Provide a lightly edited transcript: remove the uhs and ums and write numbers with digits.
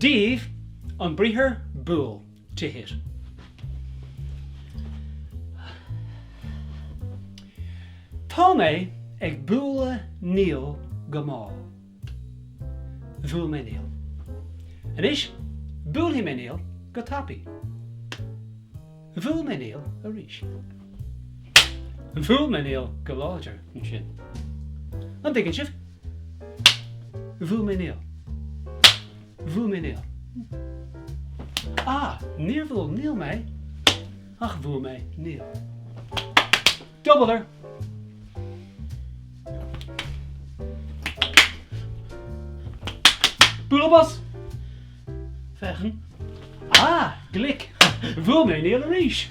Dave an brithair búl tithir. Tá mé ag búla níl go máil. Bhúl mé níl. Anois, búl mé níl go tapaí. Bhúl mé níl a rís. Bhúl mé níl go láidir an sin. An dtuigeann sibh. Bhúl mé níl. Bhúl mé níl. Níor bhúl níl mé. Ach bhúl mé níl. Doubler. Búlabas. Vechen. Glik. Bhúl mé níl a rís.